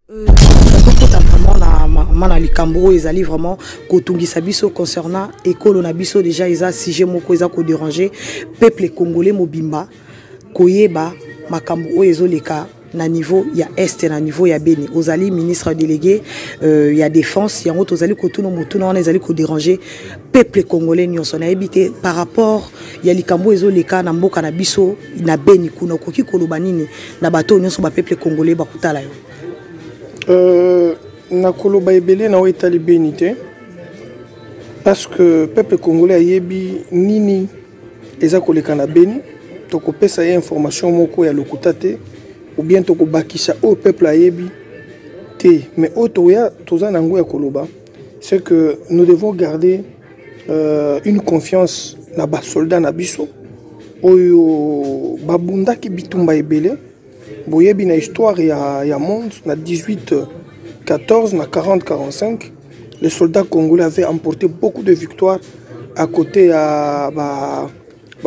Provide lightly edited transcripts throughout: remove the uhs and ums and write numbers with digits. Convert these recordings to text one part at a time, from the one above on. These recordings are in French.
Vraiment na likambo ezali vraiment kotungisa biso concernant école na biso déjà eza sujet moko eza ko déranger peuple congolais mobimba koyeba makambo oyo ezoleka na niveau ya est na niveau ya Beni ozali ministre délégué ya défense yango tozali kotuna motuna wana ezali ko déranger peuple congolais nyonso na ebité par rapport ya likambo ezoleka na mboka na biso na Beni kuna koki koloba nini na bato nyonso ba peuple congolais bakutala yo. Na koloba ebele na etali Beni te parce que peuple congolais ayebi nini eza koleka na Beni tokopesa ye information moko ya lokuta te ou bien tokobakisha au peuple ayebi te mais otoya toza nango ya koloba c'est que nous devons garder une confiance na ba soldats na biso oyo babundaki bitumba ebele boyebi na histoire ya monde na 18-14 na 40-45 les soldats congolais avaient emporté beaucoup de victoires à côté à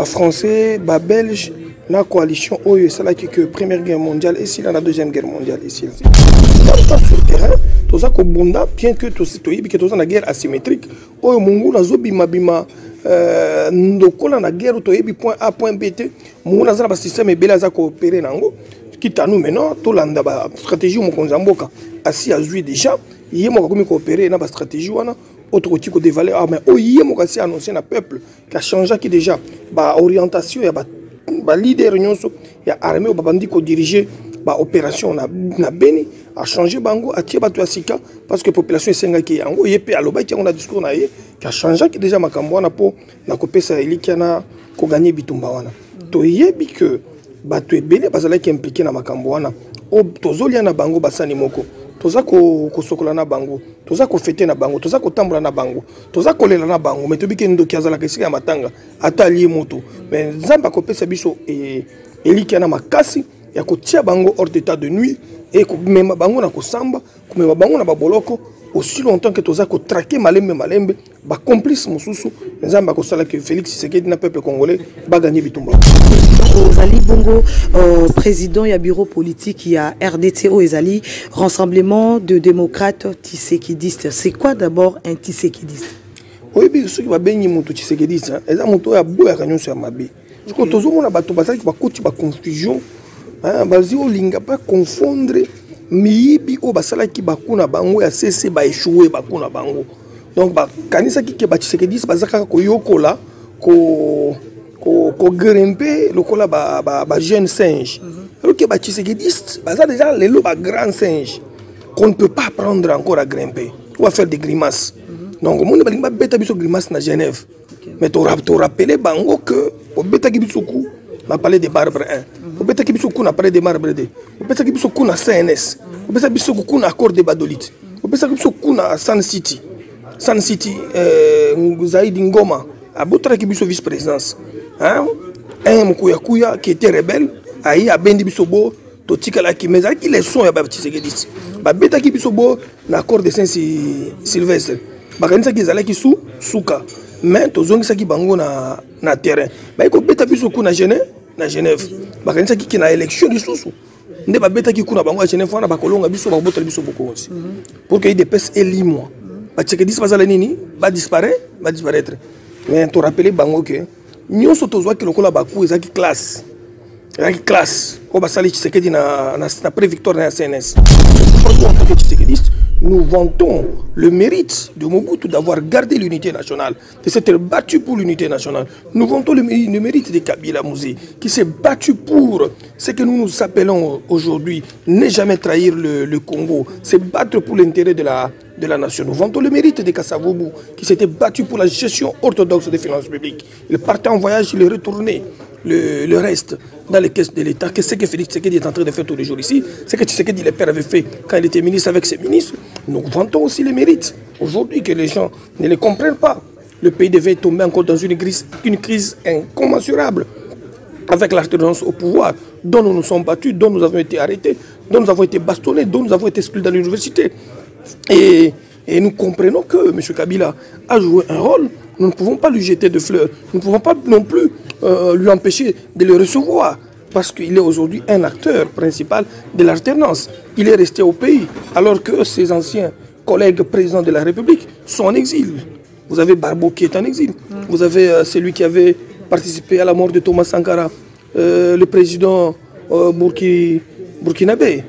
français, belges, la coalition oyo salaki que première guerre mondiale et si la deuxième guerre mondiale ici. Sur le terrain, tout ça bunda bien que tout citoyen que tout ça na guerre asymétrique oyo mungu na zobima bima ndokola na guerre to yebi point A point B T mungu na zala ba système ebela za coopérer nango quitte à nous maintenant tout landa ba stratégie mo konzamboka asi azui déjà yemo ko coopérer na ba stratégie wana autre type de valeur mais yemo ko asi annoncer na peuple qui a changé qui déjà ba orientation ya ba leader nyonso ya armée ba bandi ko diriger ba opération na Beni a changé bango a tie bato asika parce que population esenga ki yango yepe aloba ki on a discours na ye qui a changé qui déjà makambo wana po na kopesa elikiana ko gagner bitumba wana to yebi que bato ebele bazalaki impliqué na makambo wana o tozolia na bango basani moko toza ko sokola na bango toza ko fêter na bango toza ko tambola na bango toza ko lela na bango mais tobiki ndo kiazala kesika ya matanga ata lié moto mais nzamba ko pesa biso eliki na makasi ya kotia bango hors d'état de nuit et ko mema bango na ko samba ko mema bango na baboloko aussi longtemps que toza ko traquer malembe ba complice mususu nzamba ko sala que Félix Tshisekedi na peuple congolais ba gagner bitumba. Ozali bongo président ya bureau politique ya RDTO ezali rassemblement de démocrates tshisekidistes. C'est quoi d'abord un tshisekidiste? Oui bien ceux qui va benyi mutu tshisekidiste eza mutu ya boya kanyonso ya mabe. Ko tozomona bato bazali ba koti ba confusion bazi olinga pas confondre miyibi o basalaki bakuna bango ya CC ba échouer bakuna bango donc ba kanisa ki ke ba tshisekidiste bazaka ko yokola ko grimper lokola ba jeune singe alors que ba tshisekidiste baza déjà les ba grand singe qu'on ne peut pas apprendre encore à grimper ou à faire des grimaces donc monde balinga ba beta biso grimace na Genève mais to rappeler bango que au beta ki biso ku na parler de Barbre 1 au beta ki biso ku na parler de Marbre 2 au beta ki biso ku na CNS au beta biso ku na accord de Badolite au beta ki biso ku na Sun City Zaidi Ngoma a botra ki biso vice-présidence un Mukuya qui était rebelle aïe a bendi bisobo to tikala ki mais qui les sons ya ba Tshisekedi ba beta ki bisobo na accord de Saint-Sylvestre ba kanisa ki zala ki suka mais to zongi saki bango na terrain ba ko beta biso ku na Genève ba kanisa ki na élection di susu nde ba beta ki ku na bango à Genève wana ba kolonga biso ba botra biso boko aussi pour que il dépasse elimo ba Tshisekedi ba zala nini ba disparaître mais to rappeler bango que nyonso tozwa ki lokola baku ezaki classe o basali Tshisekedi na pré-victoire na CNS. En tant que tshisekidiste, nous vantons le mérite de Mobutu d'avoir gardé l'unité nationale, de s'être battu pour l'unité nationale. Nous vantons le mérite de Kabila Mouzé, qui s'est battu pour ce que nous nous appelons aujourd'hui ne jamais trahir le Congo, se battre pour l'intérêt de la nation. Nous vantons le mérite de Kassavoubou, qui s'était battu pour la gestion orthodoxe des finances publiques. Il partait en voyage, il est retourné. Le reste dans les caisses de l'État. Qu'est-ce que Félix Tshisekedi est en train de faire tous les jours ici? C'est que Tshisekedi, le père, avait fait quand il était ministre avec ses ministres. Nous vantons aussi les mérites. Aujourd'hui, que les gens ne les comprennent pas. Le pays devait tomber encore dans une crise incommensurable avec l'alternance au pouvoir, dont nous nous sommes battus, dont nous avons été arrêtés, dont nous avons été bastonnés, dont nous avons été exclus dans l'université. Et nous comprenons que M. Kabila a joué un rôle. Nous ne pouvons pas lui jeter de fleurs. Nous ne pouvons pas non plus lui empêcher de le recevoir. parce qu'il est aujourd'hui un acteur principal de l'alternance. Il est resté au pays, alors que ses anciens collègues présidents de la République sont en exil. Vous avez Barbeau qui est en exil. Vous avez celui qui avait participé à la mort de Thomas Sankara, le président burkinabé.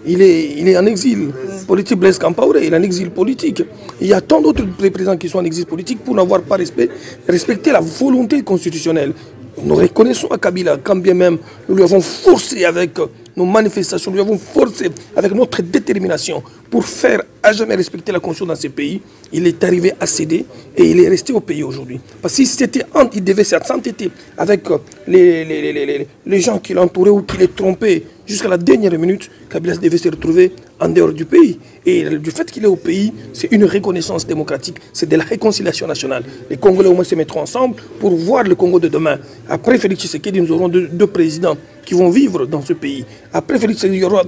Il est en exil politique. Blaise Compaoré, il est en exil politique. Il y a tant d'autres présidents qui sont en exil politique pour n'avoir pas respecté la volonté constitutionnelle. Nous reconnaissons à Kabila, quand bien même nous lui avons forcé avec nos manifestations, nous lui avons forcé avec notre détermination pour faire à jamais respecter la Constitution dans ces pays. Il est arrivé à céder et il est resté au pays aujourd'hui. Parce que il devait s'entêter avec les gens qui l'entouraient ou qui les trompaient jusqu'à la dernière minute, Kabila devait se retrouver en dehors du pays. Et du fait qu'il est au pays, c'est une reconnaissance démocratique, c'est de la réconciliation nationale. Les Congolais au moins se mettront ensemble pour voir le Congo de demain. Après Félix Tshisekedi, nous aurons deux présidents qui vont vivre dans ce pays. Après Félix, il y aura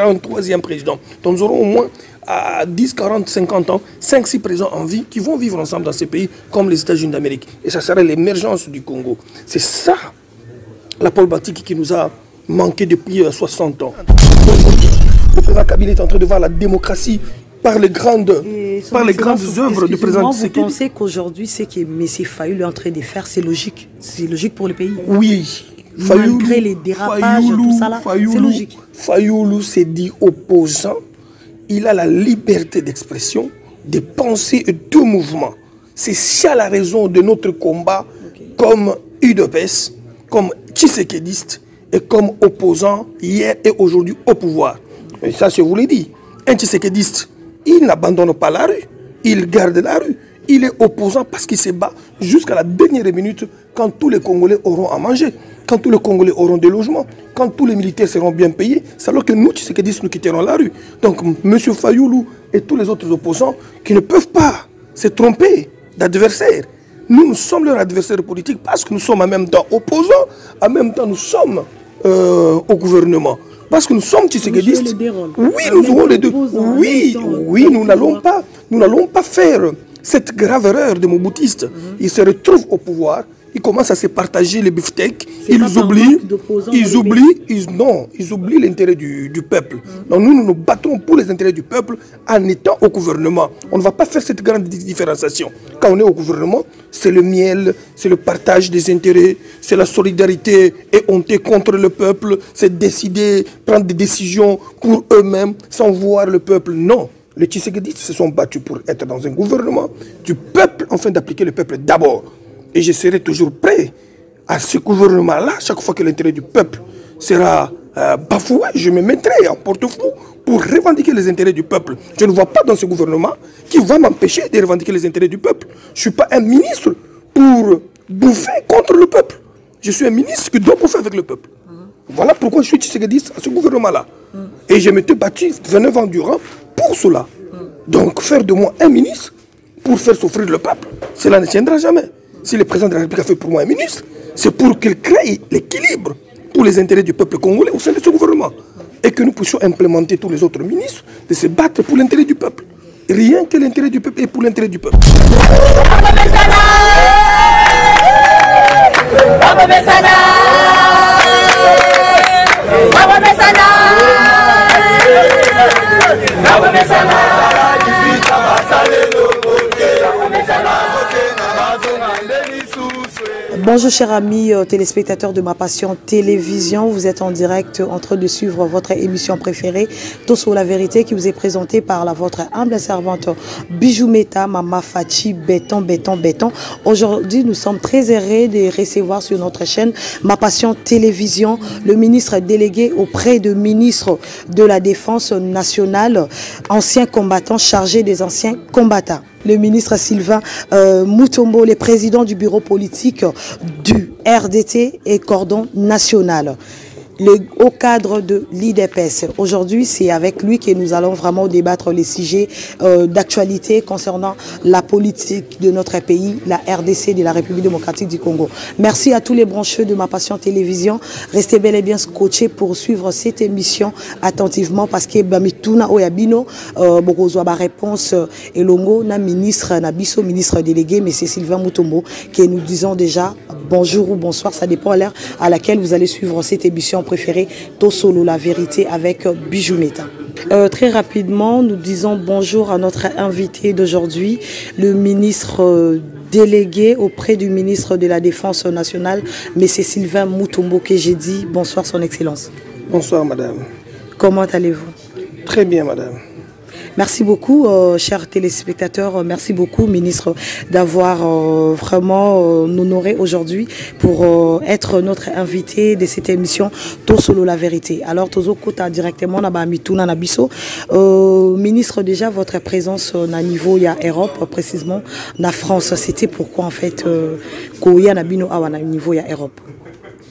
un troisième président. Donc nous aurons au moins à 10, 40, 50 ans, 5-6 présidents en vie qui vont vivre ensemble dans ces pays comme les États-Unis d'Amérique. Et ça sera l'émergence du Congo. C'est ça la Paul Batik qui nous a manqué depuis 60 ans. Le président Kabila est en train de voir la démocratie par les grandes œuvres du président Tshisekedi. Vous pensez qu'aujourd'hui, ce que M. Fayoulou est en train de faire, c'est logique? C'est logique pour le pays? Oui. Malgré les dérapages, tout ça là, c'est logique. Fayoulou s'est dit opposant. Il a la liberté d'expression, de pensée et de mouvement. C'est ça la raison de notre combat comme UDPS, comme Tshisekediste et comme opposant hier et aujourd'hui au pouvoir. Et ça, je vous l'ai dit. Un Tshisekediste, il n'abandonne pas la rue, il garde la rue. Il est opposant parce qu'il se bat jusqu'à la dernière minute quand tous les Congolais auront à manger, quand tous les Congolais auront des logements, quand tous les militaires seront bien payés. C'est alors que nous, Tshisekedistes, nous quitterons la rue. Donc, M. Fayoulou et tous les autres opposants qui ne peuvent pas se tromper d'adversaires. Nous sommes leur adversaire politique parce que nous sommes en même temps opposants, en même temps nous sommes au gouvernement. Parce que nous sommes Tshisekedistes. Oui, nous aurons les deux. Oui, nous n'allons pas faire cette grave erreur de Mobutistes. Ils se retrouvent au pouvoir, ils commencent à se partager les beefsteaks, ils oublient l'intérêt du peuple. Donc nous nous battons pour les intérêts du peuple en étant au gouvernement. On ne va pas faire cette grande différenciation. Quand on est au gouvernement, c'est le miel, c'est le partage des intérêts, c'est la solidarité et honter contre le peuple, c'est décider, prendre des décisions pour eux-mêmes sans voir le peuple. Non. Les Tshisekedistes se sont battus pour être dans un gouvernement du peuple, afin d'appliquer le peuple d'abord. Et je serai toujours prêt à ce gouvernement-là, chaque fois que l'intérêt du peuple sera bafoué, je me mettrai en porte-fou pour revendiquer les intérêts du peuple. Je ne vois pas dans ce gouvernement qui va m'empêcher de revendiquer les intérêts du peuple. Je ne suis pas un ministre pour bouffer contre le peuple. Je suis un ministre qui doit bouffer avec le peuple. Voilà pourquoi je suis Tshisekediste à ce gouvernement-là. Et je m'étais battu 29 ans durant pour cela. Donc faire de moi un ministre pour faire souffrir le peuple, cela ne tiendra jamais. Si le président de la République a fait pour moi un ministre, c'est pour qu'il crée l'équilibre pour les intérêts du peuple congolais au sein de ce gouvernement. Et que nous puissions implémenter tous les autres ministres de se battre pour l'intérêt du peuple. Rien que l'intérêt du peuple et pour l'intérêt du peuple. Bonjour chers amis téléspectateurs de Ma Passion Télévision, vous êtes en direct en train de suivre votre émission préférée, Tout sur la vérité, qui vous est présentée par votre humble servante Bijou Meta, Mama Fachi, Béton. Aujourd'hui, nous sommes très heureux de recevoir sur notre chaîne Ma Passion Télévision le ministre délégué auprès du ministre de la Défense nationale, ancien combattant chargé des anciens combattants. Le ministre Sylvain Moutombo, le président du bureau politique du RDT et cordon national. le haut cadre de l'IDPS. Aujourd'hui, c'est avec lui que nous allons vraiment débattre les sujets d'actualité concernant la politique de notre pays, la RDC de la République démocratique du Congo. Merci à tous les brancheux de Ma Passion Télévision. Restez bel et bien scotchés pour suivre cette émission attentivement parce que Bamituna Oyabino, Bokozwa ba réponse Elongo, na ministre, na biso ministre délégué, M. Sylvain Mutombo, que nous disons déjà bonjour ou bonsoir, ça dépend à l'heure à laquelle vous allez suivre cette émission préférée, Tosolo la vérité avec Bijou Meta. Très rapidement, nous disons bonjour à notre invité d'aujourd'hui, le ministre délégué auprès du ministre de la Défense nationale, M. Sylvain Mutombo, que j'ai dit bonsoir son excellence. Bonsoir madame. Comment allez-vous? Très bien madame. Merci beaucoup, chers téléspectateurs. Merci beaucoup, ministre, d'avoir vraiment honoré aujourd'hui pour être notre invité de cette émission Tosolo la vérité. Alors, Tozo Kota directement na Mituna na biso. Ministre, déjà votre présence na niveau ya Europe, précisément na France, c'était pourquoi en fait Koya na bino awa na niveau ya Europe.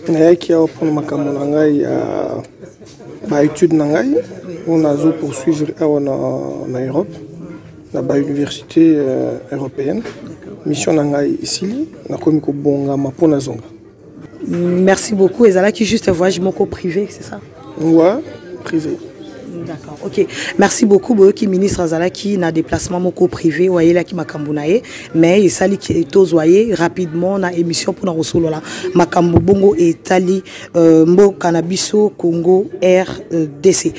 Nayaki ya pour makambo na ngai ya ba étude na ngai on a poursuivre en Europe na ba université européenne mission na ngai ici na komi ko bonga mapona zonga. Merci beaucoup. Et là qui juste voyage moko privé, c'est ça? Ouais, privé. D'accord, ok. Merci beaucoup, Boyoki ministre Azalaki, na déplacement moko privé, voyez là qui m'a cambonaye, mais il s'allie qui est voyez rapidement na émission pour nous solo là. Makambo bongo et tali mbo cannabiso Congo RDC.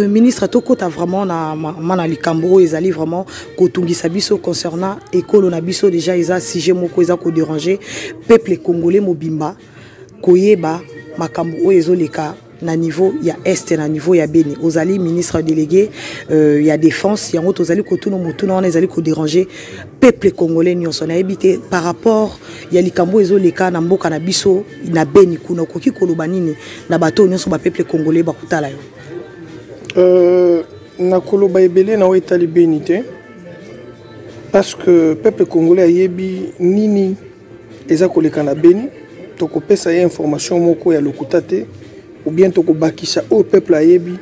Ministre Toko ta vraiment na mana likambo ezali vraiment kotungi sabiso concernant école na biso déjà isa sujet moko eza ko déranger peuple congolais mobimba koyeba makambo ezoleka na niveau ya est na niveau ya Beni ozali ministre délégué ya défense yango tozali kotuno mutuna on ezali ko déranger peuple congolais nyonso na ebité par rapport ya likambo ezoleka na mboka na biso na Beni kuna koki koloba nini na bato nyonso ba peuple congolais bakutala yo na koloba ebele na wetali Beni te parce que peuple congolais ayebi nini eza koleka na Beni tokopesa ya information moko ya lokuta te ou bien toko bakisha au peuple ayebi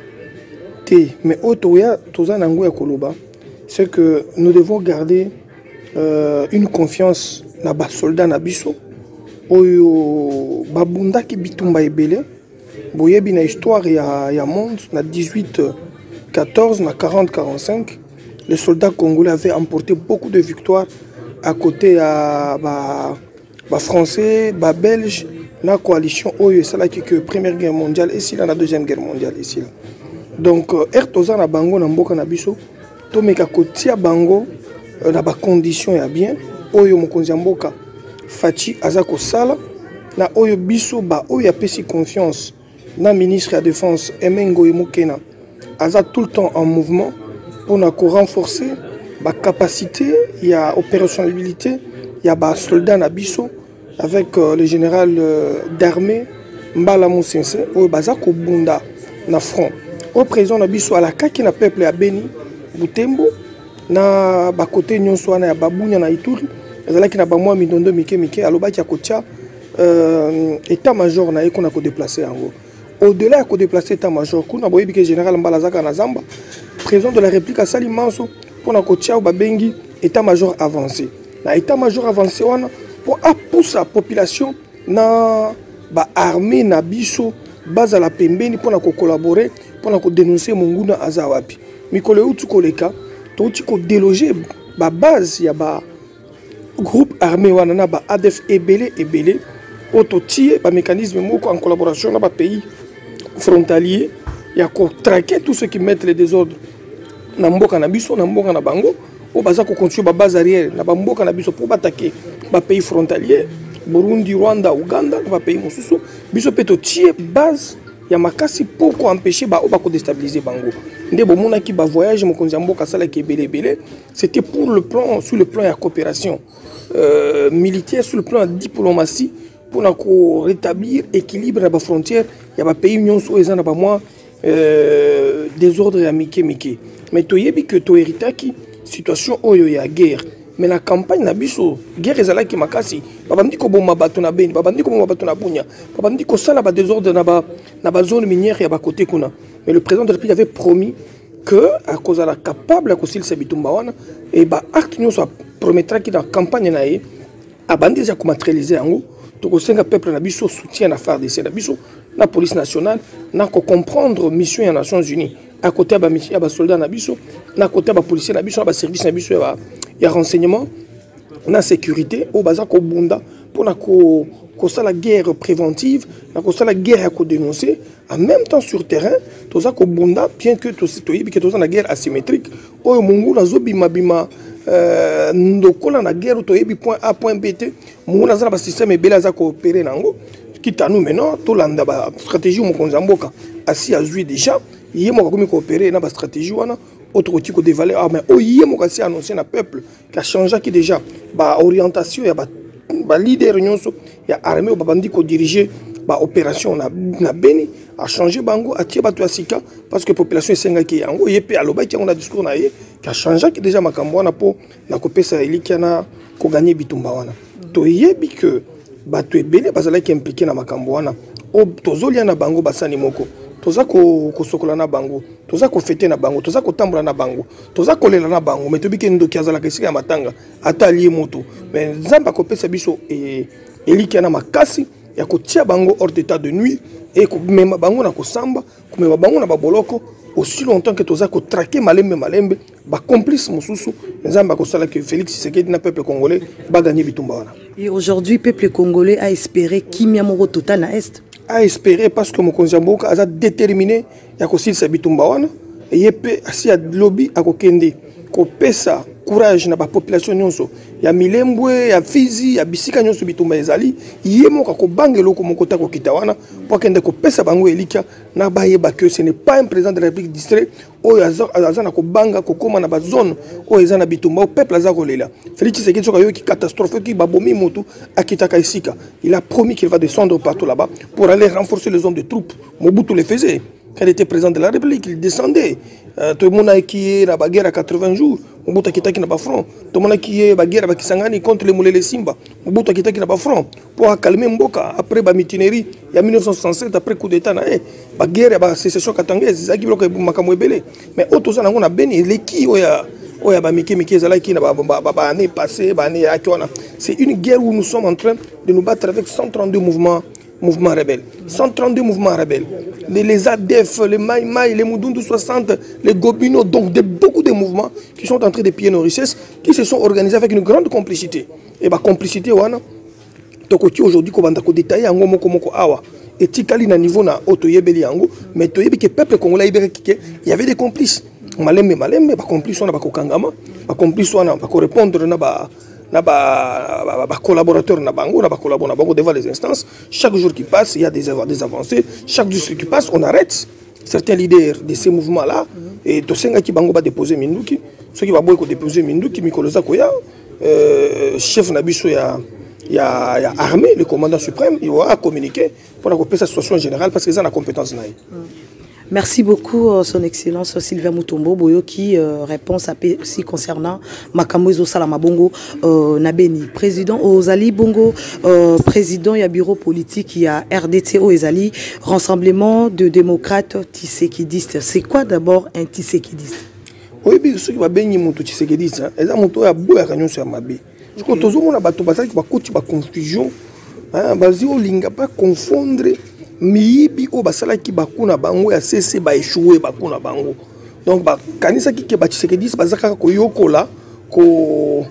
te mais otoya toza nango ya koloba c'est que nous devons garder une confiance na ba soldats na biso oyo babunda ki bitumba ebele boyebi na histoire ya monde na 18 14 na 40 45 les soldats congolais avaient emporté beaucoup de victoires à côté à ba français ba belge la coalition oyo c'est là que première guerre mondiale et si la deuxième guerre mondiale ici là. Donc ertoza na bango na mboka na biso to meka kotia bango na ba condition ya bien oyo mokonzi mboka Fachi azako sala na oyo biso ba oyo apesi confiance na ministre de défense Emengo Mokena aza tout le temps en mouvement pour na ko renforcer ba capacité ya opérationnalité ya ba soldats na biso avec le général d'armée Mbala Moussense au Bazako Bunda na front au président na biso à la kaki na peuple ya Beni Butembo na ba côté nyonso na ya Babunya na Ituri ezalaki na ba mwa mindondo mike alobaki ya kotia état major na yeko na ko déplacer yango au-delà ya ko déplacer état major kuna boyebi que général Mbala zaka na Zamba président de la République a sali manso pour na kotia ba bengi état major avancé na état major avancé wana pour pousser la population na ba armée na biso base à la pembeni pour collaborer pour dénoncer monguna azawapi mikolo utu koleka to uti ko déloger ba base ya ba groupe armé wana na ba ADF ebele autotie ba mécanisme moko en collaboration na ba pays frontalier ya ko traquer tous ceux qui mettent les désordres na mboka na biso na mboka na bango o baza ko construire ba base arrière na ba mboka na biso pour attaquer ba pays frontaliers Burundi, Rwanda, Uganda, ba pays mosusu biso peto tie base ya makasi pour empêcher ba ko déstabiliser bango nde bo mona ki ba voyage mokonzi mboka sala ki belé c'était pour le plan sur le plan de coopération militaire sur le plan de diplomatie pour na ko rétablir équilibre na ba frontière ya ba pays nyonso ezana ba moi désordre ya mike mais to yebi que to héritaki situation oyo ya guerre mais la campagne na biso guerre ezalaki makasi babandi ko bomba bato na Beni babandi ko bomba bato na Bunia babandi ko sala ba désordre na ba zone minière ya ba côté kuna mais le président de la République avait promis que à cause de la capable à cause de bitumba wana et ba acte nous soit promettra qui dans campagne na ye abandi ya matérialiser yango to ko senga peuple na biso soutien na FARDC na biso na police nationale na ko comprendre mission des Nations Unies à côté ba mission ba soldats na biso na côté ba policiers na biso ba service na biso ya renseignement na sécurité au baza ko bunda pour na ko la guerre préventive na ko la guerre à ko dénoncer en même temps sur terrain toza ko bunda bien que to que toza na guerre asymétrique o mungu na zo bima ndokola na guerre to yebi point A point B te mungu na za ba système ebela za ko opérer nango quitte à nous maintenant to landa ba stratégie mo konzamboka asi azui déjà yemo ko mi coopérer na ba stratégie wana autre outil ko dévaler ah mais yemo ko asi annoncer na peuple qui a changé qui déjà ba orientation ya ba leader nyonso ya armée ba bandi ko diriger ba opération na Beni a changé bango a tie bato asika parce que population esenga ki yango yepe aloba ki on a discours na ye qui a changé qui déjà makambo wana po na ko pesa eliki na ko gagner bitumba wana to yebi que bato ebele bazala ki impliqué na makambo wana o tozolia na bango basani moko toza ko sokola na bango toza ko fêter na bango toza ko tambola na bango toza ko lela na bango mais tobi ke ndoki azala kesika ya matanga ata lié moto mais nzamba ko pesa biso eliki na makasi ya ko tia bango hors d'état de nuit et ko mema bango na ko samba ko mema bango na baboloko aussi longtemps que toza ko traquer malembe ba complice mususu nzamba ko sala que Félix Tshisekedi na peuple congolais ba gagner bitumba wana. Et aujourd'hui peuple congolais a espéré kimia moko total na est a espéré parce que mokonzi mboka aza déterminé ya ko silisa bitumba wana et yepe asi a lobby akokende ko pesa courage na ba population nyonso ya Milembwe ya Fizi ya bisika nyonso bitumba ezali yemo ka ko bangelo ko mokota ko kitawana po kende ko pesa bango elika na bayeba que ce n'est pas un président de la République distrait o azana ko banga ko koma na ba zone o ezana bitumba o peuple aza ko lela Félix Tshisekedi soka yo ki catastrophe ki babomi motu akitaka isika il a promis qu'il va descendre partout là-bas pour aller renforcer les hommes de troupes Mobutu le faisait quand il était président de la République il descendait tout le monde a qui est la bagarre à 80 jours Mobutu akitaki na ba front tout le monde qui est bagarre ba Kisangani contre les Mulele Simba Mobutu akitaki na ba front pour calmer Mboka après ba mutinerie il y a 1967 après coup d'état na bagarre ba sécession katangaise zaki bloka makambo ebele mais auto ça na Beni leki oya ba miki ezalaki na ba année passée ba année akona c'est une guerre où nous sommes en train de nous battre avec 132 mouvements rebelles 132 mouvements rebelles les ADF les Maïmaï les Moudundu 60 les Gobino donc beaucoup de mouvements qui sont en train de piller nos richesses qui se sont organisés avec une grande complicité et ba complicité wana tokoti aujourd'hui ko banda ko détailler yango moko awa et tikali na niveau na otoyebeli yango mais toyebi que peuple congolais il y avait des complices malembe ba complices wana ba kokangama ba complices wana ba ko répondre na ba collaborateurs na bango devant les instances chaque jour qui passe il y a des avancées chaque jour qui passe on arrête certains leaders de ces mouvements là et to senga ki bango ba déposer minduki ceux qui va boy ko déposer minduki mikoloza ko ya chef na biso ya armée le commandant suprême il va communiquer pour la sa situation générale parce que ça a la compétence na. Merci beaucoup, Son Excellence Sylvain Mutombo Boyo, qui répond à aussi concernant Makamozo Salamabongo Nabeni. Président Ozali Bongo, président il y a bureau politique, il y a RDTO Ezali, Rassemblement de démocrates Tshisekidistes. C'est quoi d'abord un Tshisekidiste? Oui, bien sûr, il va bénir mon Tshisekidiste. Et ça, mon tour a beau à gagner sur ma baie. Je crois que tout le monde a battu qui va coûter la confusion. Vas-y, on ne pas confondre. Miyibi o basala ki bakuna bango ya cesse ba échouer bakuna bango donc ba kanisa ki ke ba Tshisekedi bazaka ko yokola ko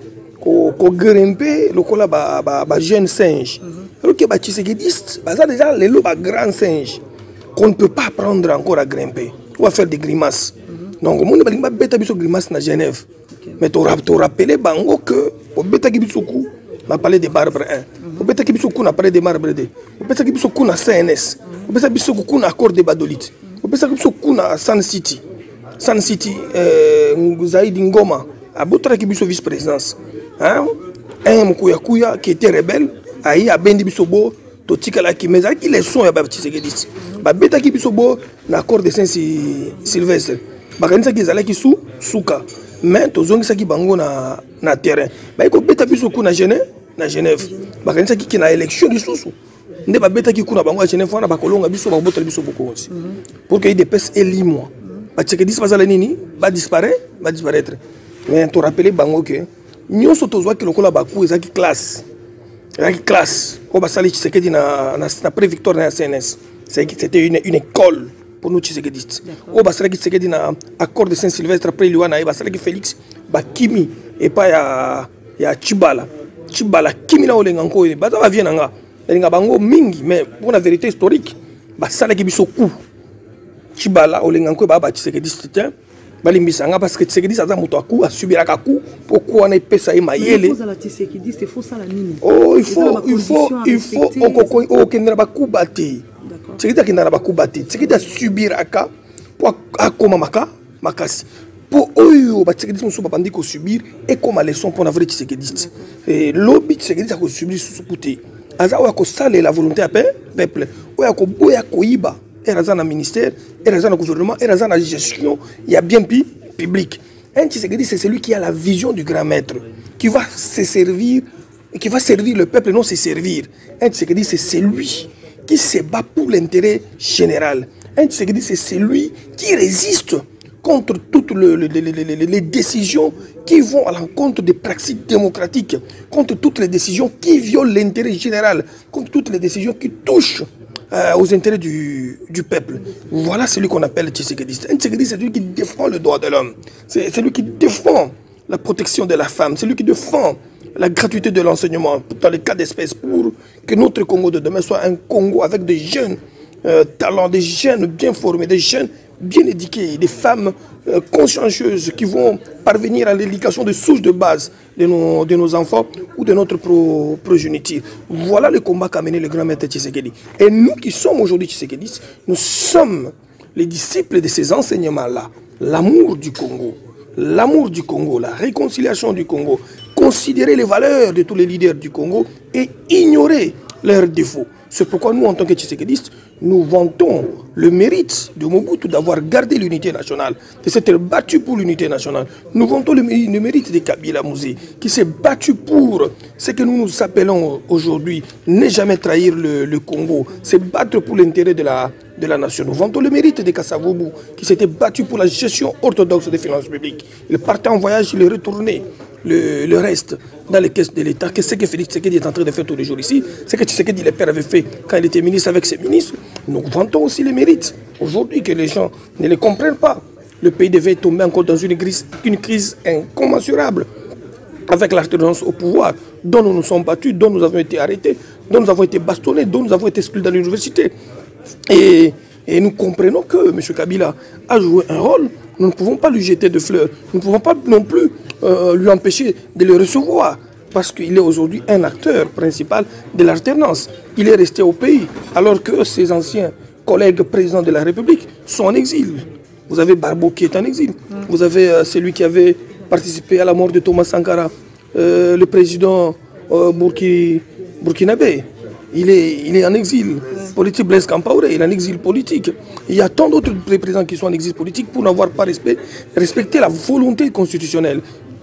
grimper lokola ba jeune singe alors que ba Tshisekedi baza déjà les ba grand singe qu'on ne peut pas apprendre encore à grimper ou à faire des grimaces donc monde ba beta biso grimace na Genève mais to rappeler bango que o beta ki biso ku na parler de Barbre 1 o beta ki biso ku na parler de Marbre 2 o beta ki biso ku na CNS o beta biso ku na accord de Badolite o beta ki biso ku na Sun City Zaidi Ngoma a botra ki biso vice présidence hein un Mukuya qui était rebelle ayi a bendi biso bo to tikala ki meza ki les sons ya ba Tshisekedi ba beta ki biso bo na accord de Saint-Sylvestre ba kanisa ki zala ki suka mais to zongi saki bango na na terrain. Bah il beta biso ku na Genève, bah quand ça qui na élection du sous. Nde ba beta ki ku na bango Genève na ba kolonga biso ba botela biso beaucoup aussi. Pour que il dépasse éli moi. Bah Tshisekedi pas la nini, va disparaître. Mais tu rappelles bango que nous sommes tous qui lokola ba ku ezaki classe. Ezaki classe. Ko ba sali Tshisekedi na pré-victoire na CNS. C'était une école pour nous Tshisekedi. Ko ba sali Tshisekedi na accord de Saint-Sylvestre après Luana, ba sali Félix ba Kimi et pas ya Chibala Kimi na olenga nko ba va vient nga nga bango mingi mais pour la vérité historique ba sala ki biso ku Chibala olenga nko ba Tshisekedi c'était ba limbisa nga parce que Tshisekedi ça za moto aku a subira ka ku pourquoi na pesa e mayele c'est faux ça la nini. Oh il faut o kendra ba ku bati Tshisekedi kendra ba ku bati Tshisekedi subira ka pour akoma makasi pour eux, Tshisekedi musu babandi ko subir et comme leçon pour la vraie Tshisekedi. Et lobby Tshisekedi ça ko subir sous côté. Aza wa ko sale la volonté à peuple. Oya ko boya ko iba. Eraza na ministère, eraza na gouvernement, eraza na gestion, il y a bien public. Un Tshisekedi c'est celui qui a la vision du grand maître, qui va se servir, qui va servir le peuple, non se servir. Un Tshisekedi c'est celui qui se bat pour l'intérêt général. Un Tshisekedi c'est celui qui résiste contre toutes les décisions qui vont à l'encontre des pratiques démocratiques, contre toutes les décisions qui violent l'intérêt général, contre toutes les décisions qui touchent aux intérêts du peuple. Voilà celui qu'on appelle Tshisekedi. Un Tshisekedi, c'est celui qui défend le droit de l'homme, c'est celui qui défend la protection de la femme, c'est celui qui défend la gratuité de l'enseignement dans les cas d'espèce pour que notre Congo de demain soit un Congo avec des jeunes talents, des jeunes bien formés, des jeunes bien éduqués, des femmes consciencieuses qui vont parvenir à l'éducation de sources de base de nos enfants ou de notre progéniture. Voilà le combat qu'a mené le grand maître Tshisekedi. Et nous qui sommes aujourd'hui Tshisekedi, nous sommes les disciples de ces enseignements-là. L'amour du Congo, la réconciliation du Congo, considérer les valeurs de tous les leaders du Congo et ignorer leurs défauts. C'est pourquoi nous, en tant que Tshisekedistes, nous vantons le mérite de Mobutu d'avoir gardé l'unité nationale, de s'être battu pour l'unité nationale. Nous vantons le mérite de Kabila Mouzé, qui s'est battu pour ce que nous appelons aujourd'hui ne jamais trahir le Congo, se battre pour l'intérêt de la nation. Nous vantons le mérite de Kasavubu, qui s'était battu pour la gestion orthodoxe des finances publiques. Il partait en voyage, il est retourné. Le reste dans les caisses de l'État, qu'est-ce que Félix Tshisekedi est en train de faire tous les jours ici, c'est que Tshisekedi le père avait fait quand il était ministre avec ses ministres. Nous vantons aussi les mérites. Aujourd'hui que les gens ne les comprennent pas, le pays devait tomber encore dans une crise incommensurable avec l'alternance au pouvoir dont nous nous sommes battus, dont nous avons été arrêtés, dont nous avons été bastonnés, dont nous avons été exclus dans l'université. Et nous comprenons que M. Kabila a joué un rôle. Nous ne pouvons pas lui jeter de fleurs. Nous ne pouvons pas non plus lui empêcher de le recevoir. Parce qu'il est aujourd'hui un acteur principal de l'alternance. Il est resté au pays alors que ses anciens collègues présidents de la République sont en exil. Vous avez Barbeau qui est en exil. Vous avez celui qui avait participé à la mort de Thomas Sankara, le président burkinabé. Il est en exil politique. Blaise Compaoré, il est en exil politique. Il y a tant d'autres présidents qui sont en exil politique pour n'avoir pas respecté la volonté constitutionnelle.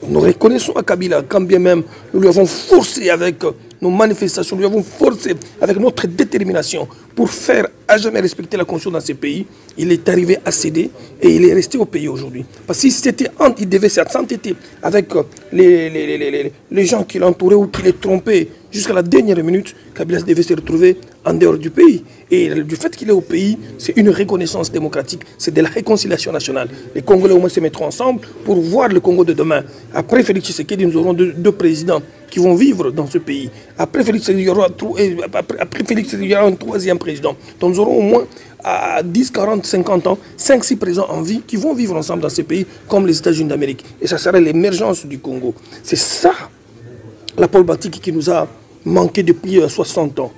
Nous reconnaissons à Kabila, quand bien même nous lui avons forcé avec nos manifestations, nous lui avons forcé avec notre détermination pour faire à jamais respecter la Constitution dans ces pays. Il est arrivé à céder et il est resté au pays aujourd'hui. Parce qu'il devait s'entêter avec les gens qui l'entouraient ou qui les trompaient jusqu'à la dernière minute. Kabila devait se retrouver en dehors du pays. Et du fait qu'il est au pays, c'est une reconnaissance démocratique, c'est de la réconciliation nationale. Les Congolais au moins se mettront ensemble pour voir le Congo de demain. Après Félix Tshisekedi, nous aurons deux présidents qui vont vivre dans ce pays. Après Félix Tshisekedi, il y aura un troisième président. Donc nous aurons au moins à 10, 40, 50 ans, 5-6 présidents en vie qui vont vivre ensemble dans ce pays comme les États-Unis d'Amérique. Et ça sera l'émergence du Congo. C'est ça la politique qui nous a manqué depuis 60 ans.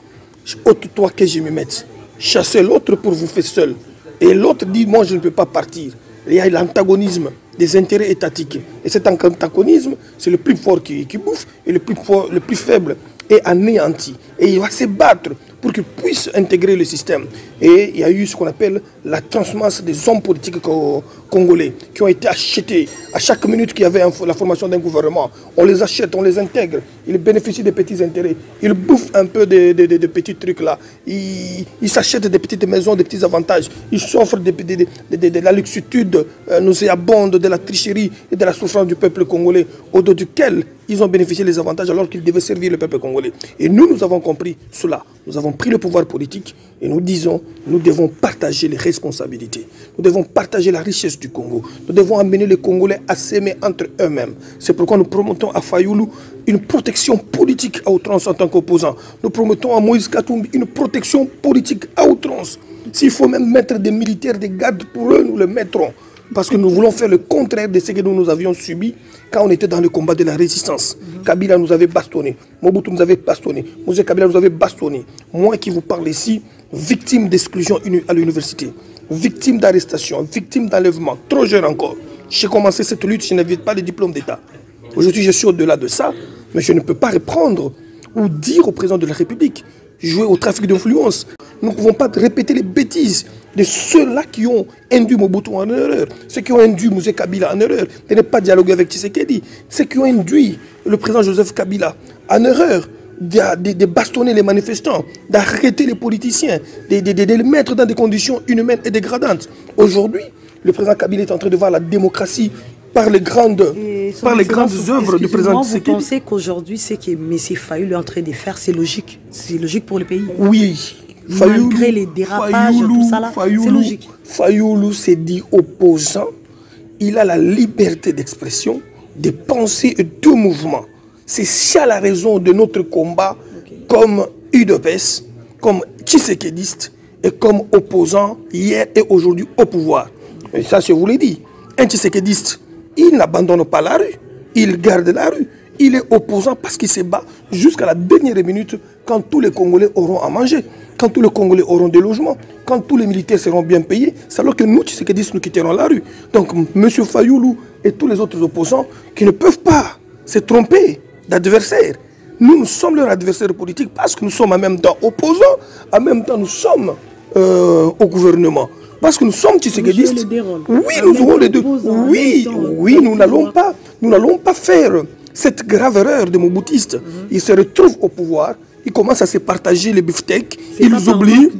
Ôte-toi que je me mette. Chassez l'autre pour vous faire seul. Et l'autre dit, moi je ne peux pas partir. Il y a l'antagonisme des intérêts étatiques. Et cet antagonisme, c'est le plus fort qui bouffe et le plus faible est anéanti. Et il va se battre pour qu'ils puissent intégrer le système. Et il y a eu ce qu'on appelle la transmance des hommes politiques congolais qui ont été achetés. À chaque minute qu'il y avait la formation d'un gouvernement, on les achète, on les intègre, ils bénéficient des petits intérêts, ils bouffent un peu de petits trucs là, ils s'achètent des petites maisons, des petits avantages, ils s'offrent de la luxitude nauséabonde, de la tricherie et de la souffrance du peuple congolais, au dos duquel ils ont bénéficié des avantages alors qu'ils devaient servir le peuple congolais. Et nous avons compris cela. Nous avons pris le pouvoir politique et nous disons, nous devons partager les responsabilités. Nous devons partager la richesse du Congo. Nous devons amener les Congolais à s'aimer entre eux-mêmes. C'est pourquoi nous promettons à Fayoulou une protection politique à outrance en tant qu'opposant. Nous promettons à Moïse Katumbi une protection politique à outrance. S'il faut même mettre des militaires, des gardes pour eux, nous le mettrons. Parce que nous voulons faire le contraire de ce que nous avions subi quand on était dans le combat de la résistance. Kabila nous avait bastonné, Mobutu nous avait bastonné, Mosé Kabila nous avait bastonné. Moi qui vous parle ici, victime d'exclusion à l'université, victime d'arrestation, victime d'enlèvement, trop jeune encore. J'ai commencé cette lutte, je n'avais pas de diplôme d'État. Aujourd'hui, je suis au-delà de ça, mais je ne peux pas reprendre ou dire au président de la République, jouer au trafic d'influence. Nous ne pouvons pas répéter les bêtises de ceux-là qui ont induit Mobutu en erreur, ceux qui ont induit Mosé Kabila en erreur, de ne pas dialoguer avec Tshisekedi, ceux qui ont induit le président Joseph Kabila en erreur, de bastonner les manifestants, d'arrêter les politiciens, de les mettre dans des conditions inhumaines et dégradantes. Aujourd'hui, le président Kabila est en train de voir la démocratie par les grandes œuvres du président Tshisekedi. Vous pensez qu'aujourd'hui, ce que M. Fayoulou est en train de faire, c'est logique? C'est logique pour le pays? Oui. Malgré les dérapages, tout ça là, c'est logique. Fayoulou s'est dit opposant. Il a la liberté d'expression, de pensée et de mouvement. C'est ça la raison de notre combat comme UDPS, comme Tshisekediste et comme opposant hier et aujourd'hui au pouvoir. Et ça, je vous l'ai dit. Un Tshisekediste, il n'abandonne pas la rue, il garde la rue. Il est opposant parce qu'il se bat jusqu'à la dernière minute quand tous les Congolais auront à manger, quand tous les Congolais auront des logements, quand tous les militaires seront bien payés. C'est alors que nous, Tshisekedi, nous quitterons la rue. Donc, M. Fayoulou et tous les autres opposants qui ne peuvent pas se tromper d'adversaires. Nous sommes leurs adversaires politiques parce que nous sommes en même temps opposants, en même temps nous sommes au gouvernement. Parce que nous sommes Tshisekedistes. Oui, nous aurons les deux. Oui, nous n'allons pas faire cette grave erreur de Mobutistes. Ils se retrouvent au pouvoir, ils commencent à se partager les beefsteaks, ils oublient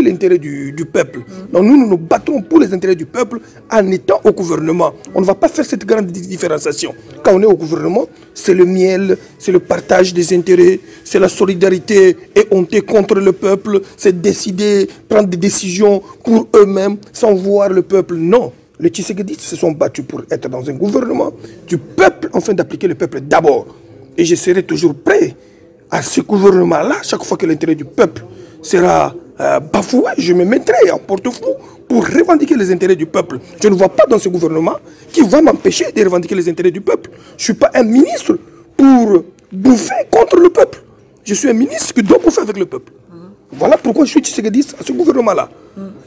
l'intérêt du peuple. Donc nous nous battons pour les intérêts du peuple en étant au gouvernement. On ne va pas faire cette grande différenciation. Quand on est au gouvernement, c'est le miel, c'est le partage des intérêts, c'est la solidarité et honter contre le peuple, c'est décider, prendre des décisions pour eux-mêmes sans voir le peuple. Non. Les Tshisekedites se sont battus pour être dans un gouvernement du peuple, afin d'appliquer le peuple d'abord. Et je serai toujours prêt à ce gouvernement-là, chaque fois que l'intérêt du peuple sera bafoué, je me mettrai en porte-fou pour revendiquer les intérêts du peuple. Je ne vois pas dans ce gouvernement qui va m'empêcher de revendiquer les intérêts du peuple. Je ne suis pas un ministre pour bouffer contre le peuple. Je suis un ministre qui doit bouffer avec le peuple. Voilà pourquoi je suis Tshisekediste à ce gouvernement-là.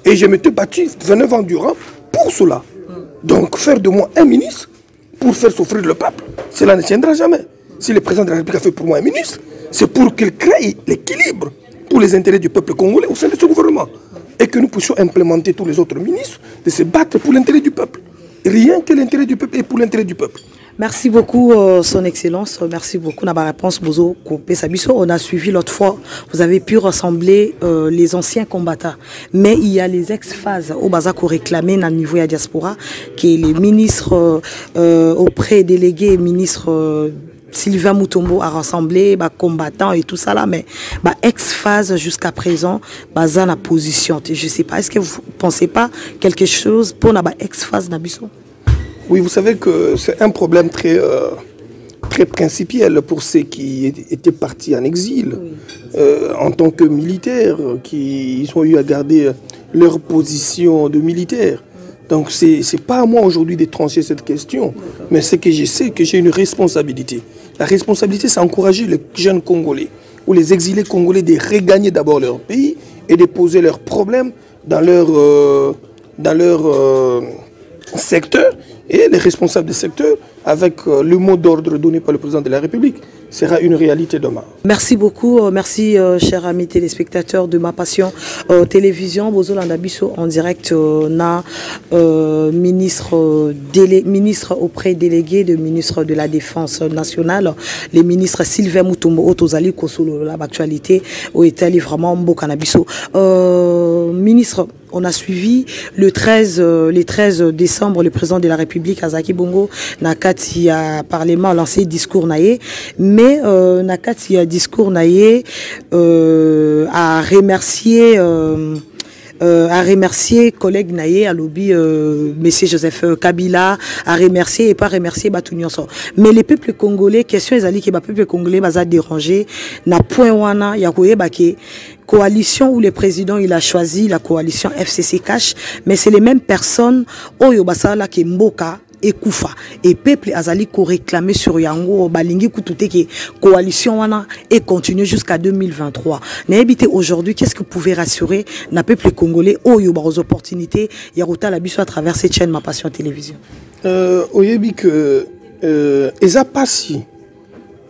Et je m'étais battu 29 ans durant pour cela. Donc faire de moi un ministre pour faire souffrir le peuple, cela ne tiendra jamais. Si le président de la République a fait pour moi un ministre, c'est pour qu'il crée l'équilibre pour les intérêts du peuple congolais au sein de ce gouvernement. Et que nous puissions implémenter tous les autres ministres de se battre pour l'intérêt du peuple. Rien que l'intérêt du peuple et pour l'intérêt du peuple. Merci beaucoup, Son Excellence. Merci beaucoup. Naba réponse Bozo Kopé Sabiso. On a suivi l'autre fois. Vous avez pu rassembler les anciens combattants. Mais il y a les ex-phases au Bazako réclamé dans le niveau de la diaspora, qui est les ministres auprès délégués, ministres Sylvain Moutombo a rassemblé combattants et tout ça là, mais ex-phase jusqu'à présent, dans la position. Je ne sais pas, est-ce que vous ne pensez pas quelque chose pour la ex-phase Nabiso? Oui, vous savez que c'est un problème très principiel pour ceux qui étaient partis en exil, en tant que militaires, qui ont eu à garder leur position de militaires. Donc c'est pas à moi aujourd'hui de trancher cette question, mais c'est que je sais que j'ai une responsabilité. La responsabilité, c'est encourager les jeunes Congolais ou les exilés Congolais de regagner d'abord leur pays et de poser leurs problèmes dans leur secteur Et les responsables des secteurs, avec le mot d'ordre donné par le président de la République, sera une réalité demain. Merci beaucoup, merci chers amis téléspectateurs de Ma Passion Télévision. Bozolanda Bisso en direct na ministre auprès délégué de ministre de la Défense nationale, les ministres Sylvain Mutombo Otozali Kosolo, l'actualité au Italie vraiment Mbokana Bisso. Ministre, on a suivi le 13 décembre, le président de la République, Azaki Bongo, Nakati a parlement lancé discours naïe, mais Nakati a discours naïe a remercié collègue naïe à lobby monsieur Joseph Kabila, a remercié et pas remercié Batounionso. Mais les peuples congolais, question est allée que les peuples congolais va déranger na point wana ya koyebake coalition où le président il a choisi la coalition FCC Cash, mais c'est les mêmes personnes oyo basala ke mboka et Koufa et peuple azali ko réclamer sur yango balingi kutute ke coalition wana et continue jusqu'à 2023. Na habité aujourd'hui, qu'est-ce que vous pouvez rassurer na peuple congolais oyo ba aux opportunités ya rota la biso à travers cette chaîne Ma Passion Télévision. Oyebi que eza pasi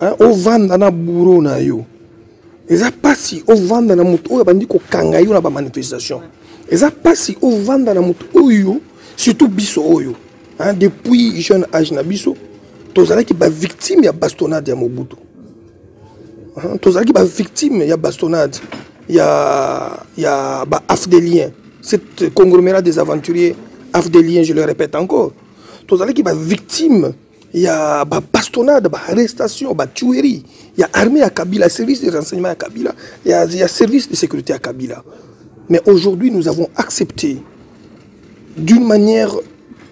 hein au vanda na bourreau na yo. Eza pasi au vanda na mutu oyo bandi ko kanga yo na ba manifestation. Eza pasi au vanda na mutu oyo surtout biso oyo. Hein, depuis jeune âge na biso tozalaki ba victime ya bastonnade ya Mobutu. Hein, tozalaki ba victime ya bastonnade ya ba afdélien. Cette conglomérat des aventuriers afdéliens, je le répète encore. Tozalaki ba victime ya ba bastonnade, ba arrestation, ba tuerie. Il y a armée à Kabila, service de renseignement à Kabila, il y a service de sécurité à Kabila. Mais aujourd'hui, nous avons accepté d'une manière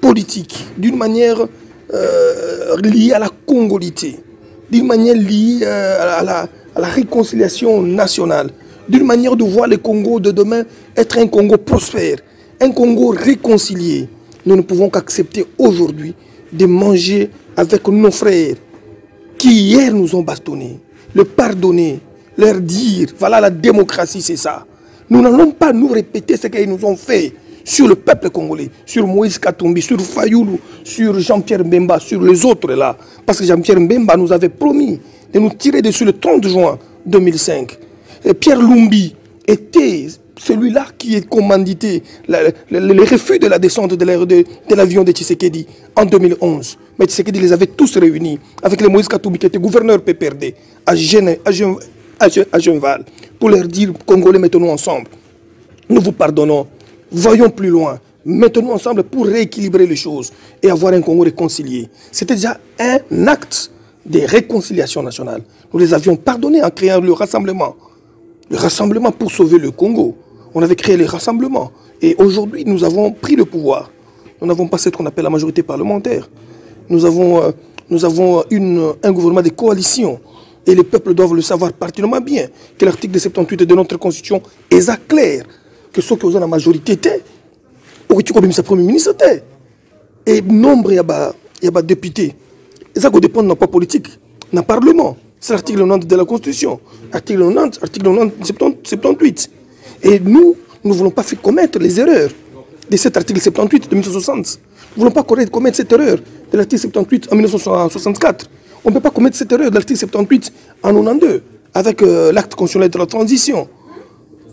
politique, d'une manière liée à la congolité, d'une manière liée à la réconciliation nationale, d'une manière de voir le Congo de demain être un Congo prospère, un Congo réconcilié. Nous ne pouvons qu'accepter aujourd'hui de manger avec nos frères qui hier nous ont bastonnés, le pardonner, leur dire, voilà la démocratie, c'est ça. Nous n'allons pas nous répéter ce qu'ils nous ont fait sur le peuple congolais, sur Moïse Katumbi, sur Fayoulou, sur Jean-Pierre Mbemba, sur les autres là. Parce que Jean-Pierre Mbemba nous avait promis de nous tirer dessus le 30 juin 2005. Et Pierre Lumbi était celui-là qui est commandité le refus de la descente de l'avion de Tshisekedi en 2011. Mais Tshisekedi les avait tous réunis avec le Moïse Katumbi qui était gouverneur PPRD à Genval pour leur dire Congolais, mettons-nous ensemble. Nous vous pardonnons. Voyons plus loin. Mettons-nous ensemble pour rééquilibrer les choses et avoir un Congo réconcilié. C'était déjà un acte de réconciliation nationale. Nous les avions pardonnés en créant le rassemblement. Le rassemblement pour sauver le Congo. On avait créé les rassemblements. Et aujourd'hui, nous avons pris le pouvoir. Nous n'avons pas ce qu'on appelle la majorité parlementaire. Nous avons un gouvernement de coalition. Et les peuples doivent le savoir particulièrement bien que l'article 78 de notre Constitution est clair. Que ceux qui ont la majorité étaient, ou que tu connais sa premier ministre était. Et nombre il y a des députés. Et ça dépend de pas politique, dans le Parlement. C'est l'article 90 de la Constitution. Article 90, article 78. Et nous ne voulons pas commettre les erreurs de cet article 78 de 1960. Nous ne voulons pas commettre cette erreur de l'article 78 en 1964. On ne peut pas commettre cette erreur de l'article 78 en 92 avec l'acte constitutionnel de la transition.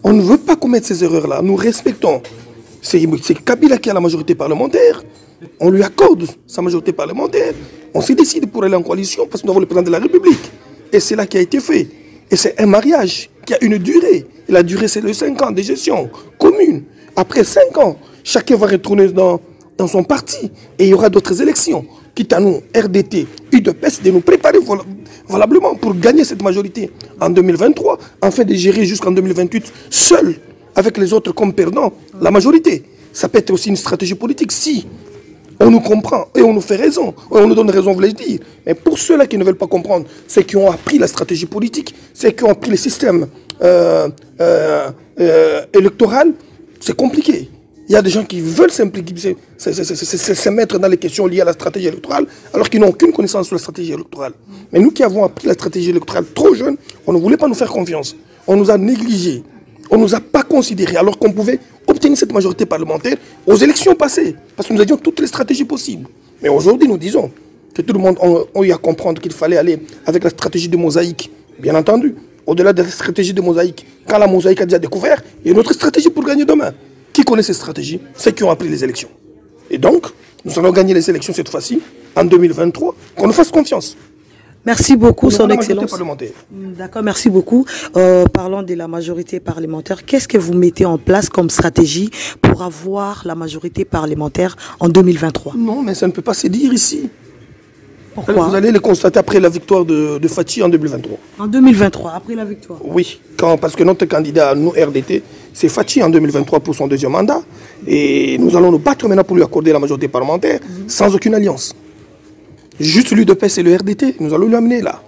On ne veut pas commettre ces erreurs-là. Nous respectons. C'est Kabila qui a la majorité parlementaire. On lui accorde sa majorité parlementaire. On se décide pour aller en coalition parce que nous avons le président de la République. Et c'est là qui a été fait. Et c'est un mariage qui a une durée. Et la durée, c'est les 5 ans de gestion commune. Après 5 ans, chacun va retourner dans son parti. Et il y aura d'autres élections. Quitte à nous, RDT, UDPS, de nous préparer valablement pour gagner cette majorité en 2023, afin de gérer jusqu'en 2028 seul, avec les autres comme perdants, la majorité. Ça peut être aussi une stratégie politique si on nous comprend et on nous fait raison, on nous donne raison, voulais-je dire. Mais pour ceux-là qui ne veulent pas comprendre, ceux qui ont appris la stratégie politique, ceux qui ont appris le système électoral, c'est compliqué. Il y a des gens qui veulent s'impliquer, se mettre dans les questions liées à la stratégie électorale, alors qu'ils n'ont aucune connaissance sur la stratégie électorale. Mais nous qui avons appris la stratégie électorale trop jeune, on ne voulait pas nous faire confiance. On nous a négligés. On ne nous a pas considérés, alors qu'on pouvait obtenu cette majorité parlementaire aux élections passées, parce que nous avions toutes les stratégies possibles. Mais aujourd'hui, nous disons que tout le monde a eu à comprendre qu'il fallait aller avec la stratégie de mosaïque, bien entendu. Au-delà de la stratégie de mosaïque, quand la mosaïque a déjà découvert, il y a une autre stratégie pour gagner demain. Qui connaît ces stratégies? Ceux qui ont appris les élections. Et donc, nous allons gagner les élections cette fois-ci, en 2023, qu'on nous fasse confiance. Merci beaucoup, Son Excellence. D'accord, merci beaucoup. Parlons de la majorité parlementaire. Qu'est-ce que vous mettez en place comme stratégie pour avoir la majorité parlementaire en 2023? Non, mais ça ne peut pas se dire ici. Pourquoi? Vous allez le constater après la victoire de Fachi en 2023. En 2023, après la victoire? Oui, parce que notre candidat, nous, RDT, c'est Fachi en 2023 pour son deuxième mandat. Et nous allons nous battre maintenant pour lui accorder la majorité parlementaire sans aucune alliance. Juste l'UDPS et le RDT, nous allons l'amener là.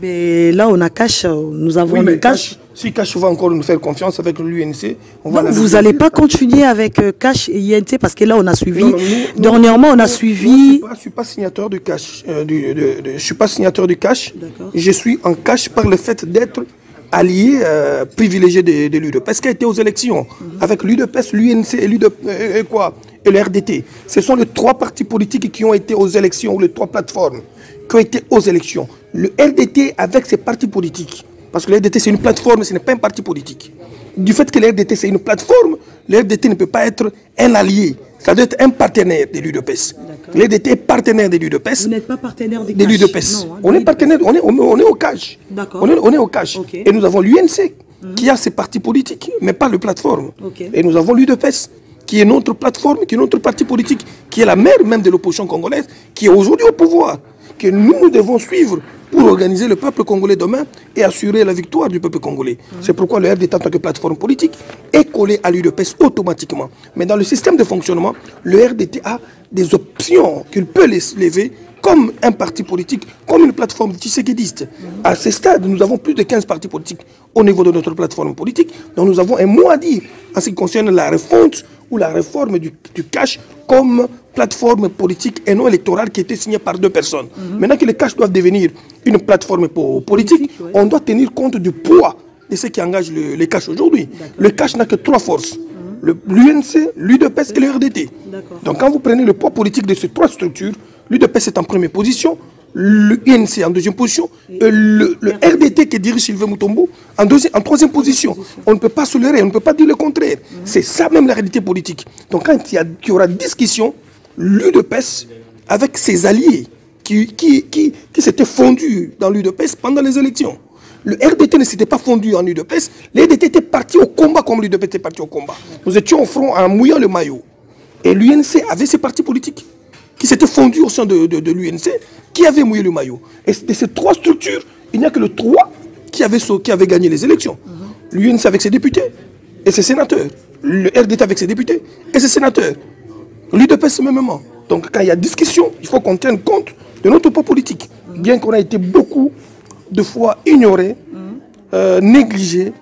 Mais là, on a Cash, nous avons oui, le Cash. Si Cash va encore nous faire confiance avec l'UNC, on va... Donc, vous n'allez pas continuer avec Cash et INC parce que là, on a suivi... Dernièrement, on a suivi... Je ne suis pas signateur de Cash. Je suis pas signateur du Cash. Je suis en Cash par le fait d'être allié privilégié de l'UDPS qui a été aux élections. Avec l'UDPS, l'UNC et et le RDT. Ce sont les trois partis politiques qui ont été aux élections, ou les trois plateformes qui ont été aux élections. Le RDT avec ses partis politiques, parce que le RDT c'est une plateforme, ce n'est pas un parti politique. Du fait que le RDT c'est une plateforme, le RDT ne peut pas être un allié, ça doit être un partenaire de l'UDPS. Le RDT est partenaire de l'UDPS. Vous n'êtes pas partenaire de l'UDPS. On est partenaire, on est au CAJ. On est au CAJ. Okay. Et nous avons l'UNC qui a ses partis politiques, mais pas de plateforme. Et nous avons l'UDPS qui est notre plateforme, qui est notre parti politique, qui est la mère même de l'opposition congolaise, qui est aujourd'hui au pouvoir, que nous devons suivre pour organiser le peuple congolais demain et assurer la victoire du peuple congolais. C'est pourquoi le RDT en tant que plateforme politique est collé à l'UDPS automatiquement. Mais dans le système de fonctionnement, le RDT a des options qu'il peut lever comme un parti politique, comme une plateforme tshisekidiste. À ce stade, nous avons plus de 15 partis politiques au niveau de notre plateforme politique, donc nous avons un mot à dire en ce qui concerne la refonte ou la réforme du CASH comme plateforme politique et non électorale qui était signée par deux personnes. Maintenant que le CASH doit devenir une plateforme politique, on doit tenir compte du poids de ce qui engage le CASH aujourd'hui. Le CASH n'a que trois forces. L'UNC, l'UDPS et le RDT. Donc quand vous prenez le poids politique de ces trois structures, l'UDPS est en première position, l'UNC en deuxième position, et le RDT que dirige Sylvain Mutombo en troisième position. On ne peut pas se leurrer, on ne peut pas dire le contraire. C'est ça même la réalité politique. Donc quand il y aura discussion, l'UDPS avec ses alliés qui s'étaient fondus dans l'UDPS pendant les élections. Le RDT ne s'était pas fondu en UDPS, le RDT était parti au combat comme l'UDPS était parti au combat. Nous étions au front en mouillant le maillot. Et l'UNC avait ses partis politiques qui s'étaient fondus au sein de l'UNC, qui avaient mouillé le maillot. Et de ces trois structures, il n'y a que le 3 qui avait gagné les élections. L'UNC avec ses députés et ses sénateurs. Le RDT avec ses députés et ses sénateurs. L'UDPS mêmement. Donc quand il y a discussion, il faut qu'on tienne compte de notre poids politique. Bien qu'on a été beaucoup de fois ignoré, négligé,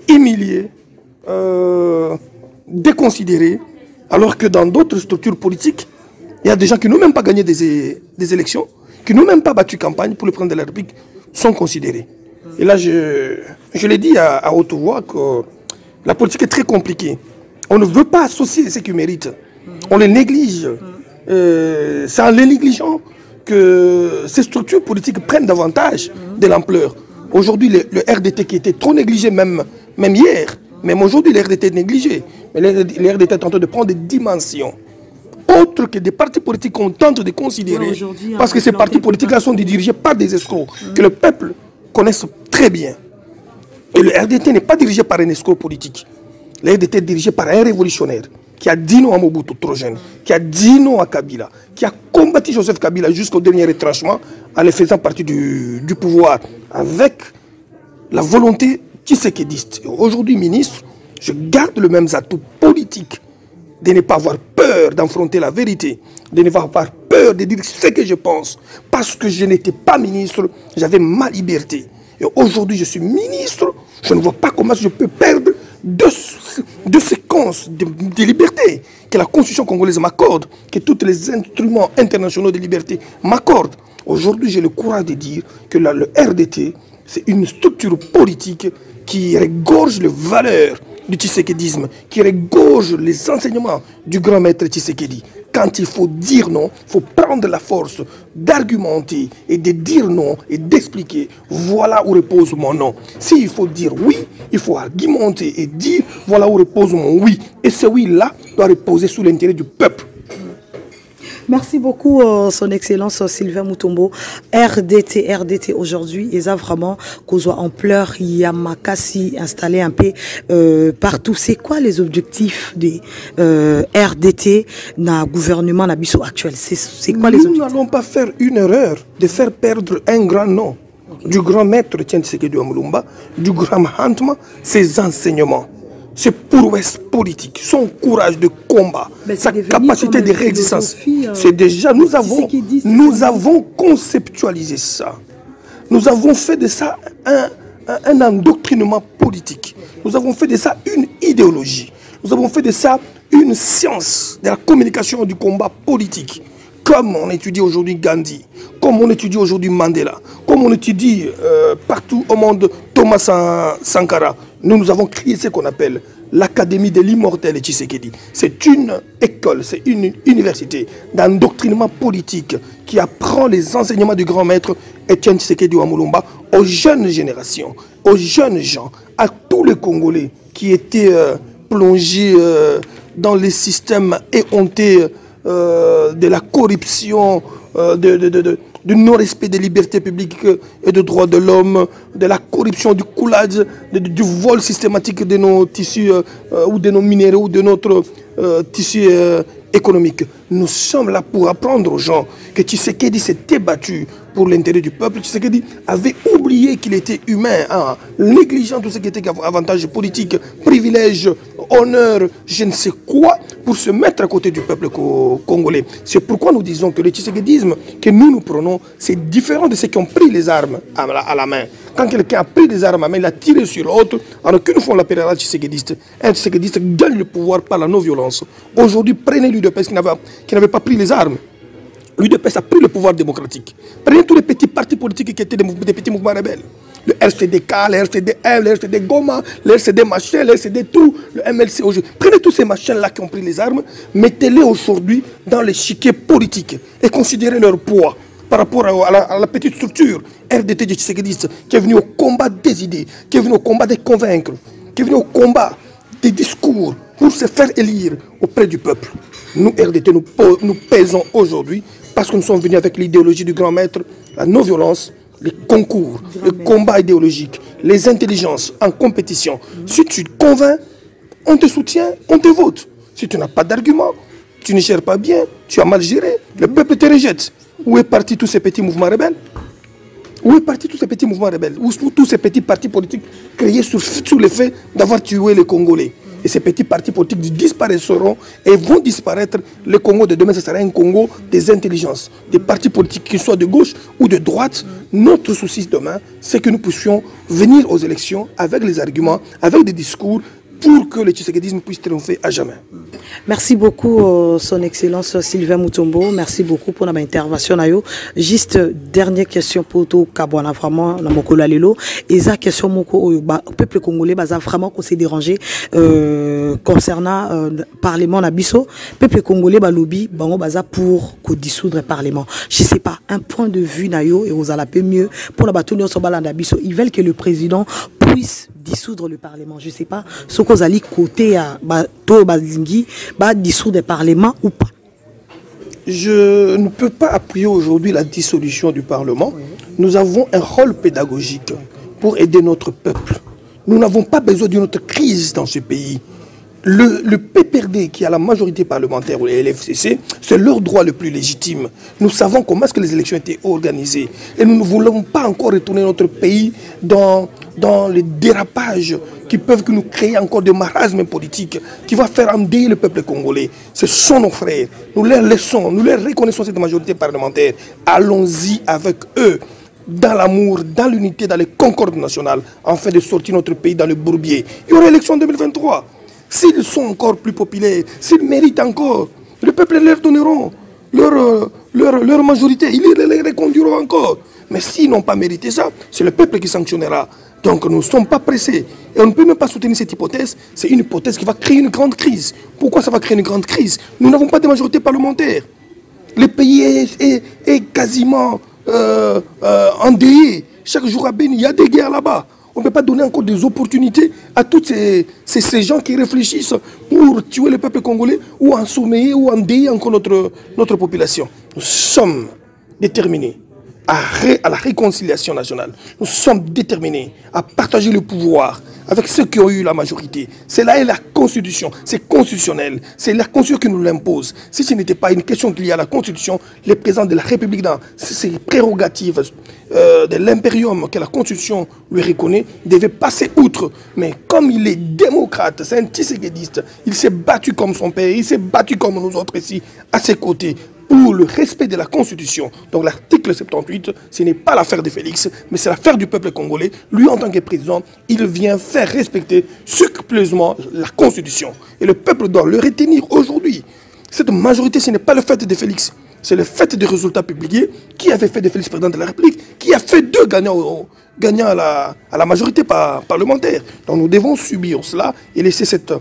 humilié, déconsidéré, alors que dans d'autres structures politiques, il y a des gens qui n'ont même pas gagné des élections, qui n'ont même pas battu campagne pour le président de la République, sont considérés. Et là, je l'ai dit à haute voix que la politique est très compliquée. On ne veut pas associer ceux qui méritent. On les néglige. C'est en les négligeant que ces structures politiques prennent davantage de l'ampleur. Aujourd'hui, le RDT qui était trop négligé même hier, même aujourd'hui, le RDT est négligé. Mais le RDT est en train de prendre des dimensions autres que des partis politiques qu'on tente de considérer. Parce que ces partis politiques-là sont dirigés par des escrocs que le peuple connaisse très bien. Et le RDT n'est pas dirigé par un escroc politique. Le RDT est dirigé par un révolutionnaire qui a dit non à Mobutu, trop jeune, qui a dit non à Kabila, qui a combattu Joseph Kabila jusqu'au dernier retranchement en le faisant partie du pouvoir avec la volonté tshisekidiste. Aujourd'hui, ministre, je garde le même atout politique de ne pas avoir peur d'affronter la vérité, de ne pas avoir peur de dire ce que je pense, parce que je n'étais pas ministre, j'avais ma liberté. Et aujourd'hui, je suis ministre, je ne vois pas comment je peux perdre deux séquences de liberté que la Constitution congolaise m'accorde, que tous les instruments internationaux de liberté m'accordent. Aujourd'hui, j'ai le courage de dire que le RDT, c'est une structure politique qui regorge les valeurs du tshisekédisme qui regorge les enseignements du grand maître Tshisekedi. Quand il faut dire non, il faut prendre la force d'argumenter et de dire non et d'expliquer. Voilà où repose mon non. S'il faut dire oui, il faut argumenter et dire voilà où repose mon oui. Et ce oui-là doit reposer sous l'intérêt du peuple. Merci beaucoup, son Excellence Sylvain Mutombo. RDT aujourd'hui, ils ont vraiment causé ampleur. Il y a Makassi installé un peu partout. C'est quoi les objectifs des RDT dans le gouvernement Nabiso actuel? C'est quoi les objectifs? Nous n'allons pas faire une erreur de faire perdre un grand nom du grand maître Tshisekedi Amulumba, du grand Mahatma, ses enseignements. Ses prouesses politiques, son courage de combat, sa capacité de résistance. C'est déjà, nous avons conceptualisé ça. Nous avons fait de ça un endoctrinement politique. Nous avons fait de ça une idéologie. Nous avons fait de ça une science de la communication du combat politique. Comme on étudie aujourd'hui Gandhi, comme on étudie aujourd'hui Mandela, comme on étudie partout au monde Thomas Sankara, nous avons créé ce qu'on appelle l'Académie de l'immortel Tshisekedi. C'est une école, c'est une université d'endoctrinement politique qui apprend les enseignements du grand maître Etienne Tshisekedi Wamulumba aux jeunes générations, aux jeunes gens, à tous les Congolais qui étaient plongés dans les systèmes éhontés de la corruption, du non-respect des libertés publiques et des droits de l'homme, de la corruption, du coulage, du vol systématique de nos tissus ou de nos minéraux ou de notre tissu économique. Nous sommes là pour apprendre aux gens que Tshisekedi s'était battu pour l'intérêt du peuple. Tshisekedi avait oublié qu'il était humain, hein, négligeant tout ce qui était avantage politique, privilège, honneur, je ne sais quoi, pour se mettre à côté du peuple congolais. C'est pourquoi nous disons que le tshisekédisme que nous prenons, c'est différent de ceux qui ont pris les armes à la main. Quand quelqu'un a pris les armes à la main, il a tiré sur l'autre, alors qu'une fois on l'appellera tshisékédiste. Un tshisékédiste gagne le pouvoir par la non-violence. Aujourd'hui, prenez l'UDPS qui n'avait pas pris les armes. L'UDPS a pris le pouvoir démocratique. Prenez tous les petits partis politiques qui étaient des petits mouvements rebelles. Le RCDK, le RCDM, le RCD Goma, le RCD machin, le RCD tout, le MLC aujourd'hui. Prenez tous ces machins-là qui ont pris les armes, mettez-les aujourd'hui dans l'échiquier politique et considérez leur poids par rapport à la petite structure RDT du Tshisékédiste qui est venu au combat des idées, qui est venu au combat des convaincre, qui est venu au combat des discours pour se faire élire auprès du peuple. Nous, RDT, nous pèsons aujourd'hui parce que nous sommes venus avec l'idéologie du grand maître, la non-violence, les concours, le combat idéologique, les intelligences en compétition. Si tu te convaincs, on te soutient, on te vote. Si tu n'as pas d'argument, tu ne gères pas bien, tu as mal géré, le peuple te rejette. Où est parti tous ces petits mouvements rebelles? Où est parti tous ces petits mouvements rebelles? Où tous ces petits partis politiques créés sur le fait d'avoir tué les Congolais? Et ces petits partis politiques disparaîtront et vont disparaître. Le Congo de demain, ce sera un Congo des intelligences, des partis politiques, qu'ils soient de gauche ou de droite. Notre souci demain, c'est que nous puissions venir aux élections avec les arguments, avec des discours, pour que le tshisékédisme puisse triompher à jamais. Merci beaucoup, son Excellence Sylvain Mutombo. Merci beaucoup pour notre intervention. Juste dernière question pour tout Kabwana, vraiment, dans mon lelo. Et ça, question, le peuple congolais, va vraiment qu'on s'est dérangé concernant le Parlement Nabiso. Le peuple congolais, lobby, pour dissoudre le Parlement. Je ne sais pas, un point de vue, nayo, et vous allez peu mieux, pour la bataille de Nabiso, ils veulent que le président puisse dissoudre le Parlement. Je ne sais pas ce qu'on a dit côté à Bazingi, dissoudre le Parlement ou pas. Je ne peux pas appuyer aujourd'hui la dissolution du Parlement. Oui. Nous avons un rôle pédagogique pour aider notre peuple. Nous n'avons pas besoin d'une autre crise dans ce pays. Le PPRD qui a la majorité parlementaire ou les LFCC, c'est leur droit le plus légitime. Nous savons comment est-ce que les élections étaient organisées. Et nous ne voulons pas encore retourner notre pays dans les dérapages qui peuvent nous créer encore des marasmes politiques, qui va faire endeuiller le peuple congolais. Ce sont nos frères. Nous leur laissons, nous leur reconnaissons cette majorité parlementaire. Allons-y avec eux, dans l'amour, dans l'unité, dans les concordes nationales, afin de sortir notre pays dans le bourbier. Il y aura l'élection en 2023. S'ils sont encore plus populaires, s'ils méritent encore, le peuple leur donneront leur majorité, ils les reconduiront encore. Mais s'ils n'ont pas mérité ça, c'est le peuple qui sanctionnera Donc nous ne sommes pas pressés. Et on ne peut même pas soutenir cette hypothèse. C'est une hypothèse qui va créer une grande crise. Pourquoi ça va créer une grande crise? Nous n'avons pas de majorité parlementaire. Le pays est quasiment endeuillé. Chaque jour à Béni, il y a des guerres là-bas. On ne peut pas donner encore des opportunités à tous ces gens qui réfléchissent pour tuer le peuple congolais ou en sommeiller ou endeuiller encore notre population. Nous sommes déterminés à la réconciliation nationale. Nous sommes déterminés à partager le pouvoir avec ceux qui ont eu la majorité. C'est là la Constitution, c'est constitutionnel, c'est la Constitution qui nous l'impose. Si ce n'était pas une question qu'il y a à la Constitution, le président de la République, dans ses prérogatives de l'impérium que la Constitution lui reconnaît, devait passer outre. Mais comme il est démocrate, c'est un tisséguédiste, il s'est battu comme son père, il s'est battu comme nous autres ici, à ses côtés, pour le respect de la Constitution. Donc l'article 78, ce n'est pas l'affaire de Félix, mais c'est l'affaire du peuple congolais. Lui, en tant que président, il vient faire respecter scrupuleusement la Constitution. Et le peuple doit le retenir aujourd'hui. Cette majorité, ce n'est pas le fait de Félix, c'est le fait des résultats publiés qui avait fait de Félix président de la République, qui a fait d'eux gagnants à la majorité parlementaire. Donc nous devons subir cela et laisser cette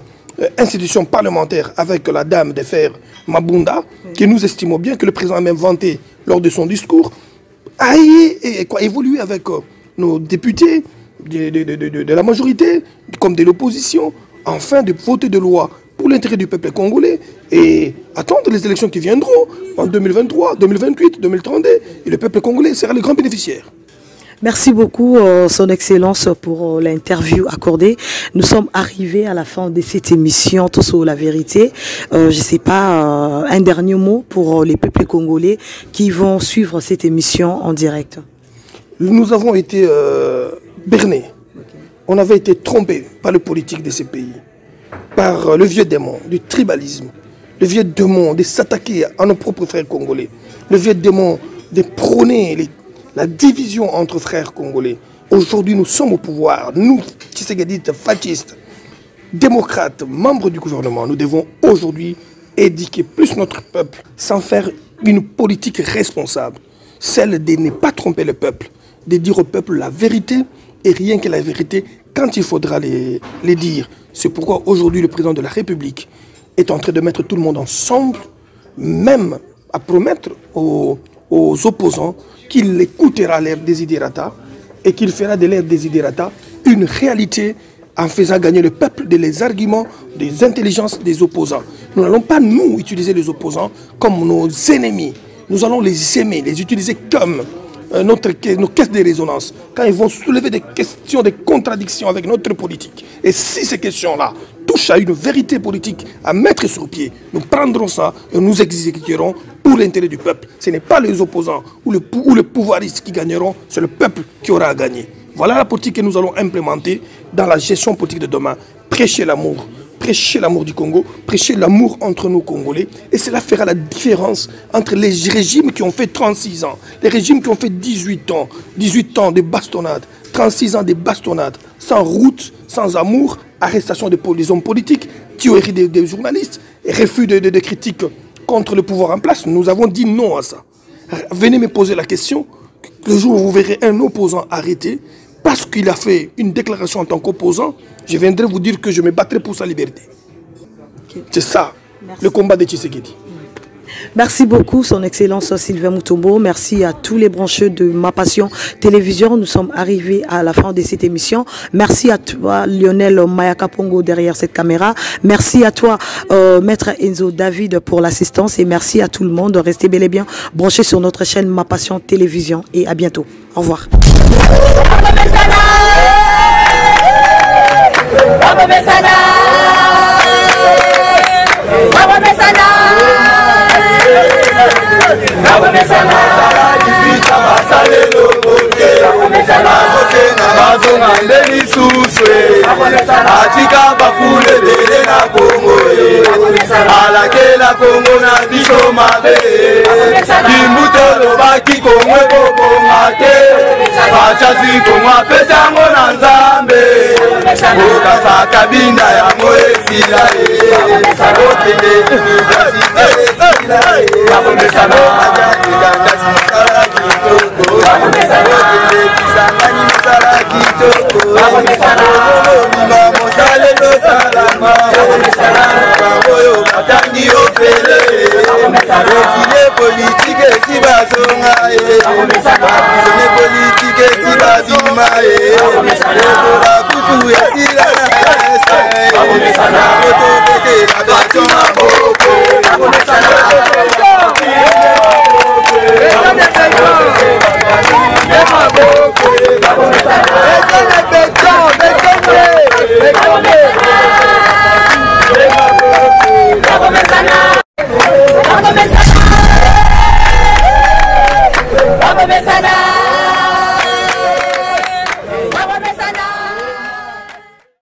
institution parlementaire avec la dame de fer Mabunda, que nous estimons bien que le président a même vanté lors de son discours, a évolué avec nos députés de la majorité comme de l'opposition, afin de voter des lois pour l'intérêt du peuple congolais et attendre les élections qui viendront en 2023, 2028, 2032, et le peuple congolais sera le grand bénéficiaire. Merci beaucoup, Son Excellence, pour l'interview accordée. Nous sommes arrivés à la fin de cette émission, Tous sur la vérité. Je ne sais pas, un dernier mot pour les peuples congolais qui vont suivre cette émission en direct. Nous avons été bernés. On avait été trompés par le politique de ces pays, par le vieux démon du tribalisme, le vieux démon de s'attaquer à nos propres frères congolais, le vieux démon de prôner la division entre frères congolais. Aujourd'hui, nous sommes au pouvoir. Nous, Tshisekedites, fascistes, démocrates, membres du gouvernement, nous devons aujourd'hui éduquer plus notre peuple sans faire une politique responsable. Celle de ne pas tromper le peuple, de dire au peuple la vérité et rien que la vérité quand il faudra les dire. C'est pourquoi aujourd'hui le président de la République est en train de mettre tout le monde ensemble, même à promettre aux opposants qu'il écoutera leurs desiderata et qu'il fera de leurs desiderata une réalité en faisant gagner le peuple de arguments, des intelligences des opposants. Nous n'allons pas, nous, utiliser les opposants comme nos ennemis. Nous allons les aimer, les utiliser comme nos caisses de résonance, quand ils vont soulever des questions, des contradictions avec notre politique. Et si ces questions-là touchent à une vérité politique à mettre sur pied, nous prendrons ça et nous exécuterons pour l'intérêt du peuple. Ce n'est pas les opposants ou les pouvoiristes qui gagneront, c'est le peuple qui aura à gagner. Voilà la politique que nous allons implémenter dans la gestion politique de demain. Prêcher l'amour du Congo, prêcher l'amour entre nous Congolais. Et cela fera la différence entre les régimes qui ont fait 36 ans, les régimes qui ont fait 18 ans de bastonnades, 36 ans de bastonnades, sans route, sans amour, arrestation des hommes politiques, tuerie des journalistes, refus de critiques contre le pouvoir en place. Nous avons dit non à ça. Venez me poser la question, le jour où vous verrez un opposant arrêté, parce qu'il a fait une déclaration en tant qu'opposant, je viendrai vous dire que je me battrai pour sa liberté. Okay. C'est ça, le combat de Tshisekedi. Merci beaucoup, Son Excellence Sylvain Mutombo. Merci à tous les brancheux de Ma Passion Télévision. Nous sommes arrivés à la fin de cette émission. Merci à toi, Lionel Mayaka Pongo, derrière cette caméra. Merci à toi, Maître Enzo David, pour l'assistance. Et merci à tout le monde. Restez bel et bien branchés sur notre chaîne Ma Passion Télévision. Et à bientôt. Au revoir. Atika bakule bele na Kongo alakela Kongo na biso mabe Kimbuto baki Kongo bobomate bachazi Kongo pesango na Nzambe Okasa kabinda ya moesila okende universite bakomesana kitoko bakomesana okende kisangani misala kitoko Résilé politique si bazonga prisonnier politique si bazima la kutu esila na ese koto bete la bato maboko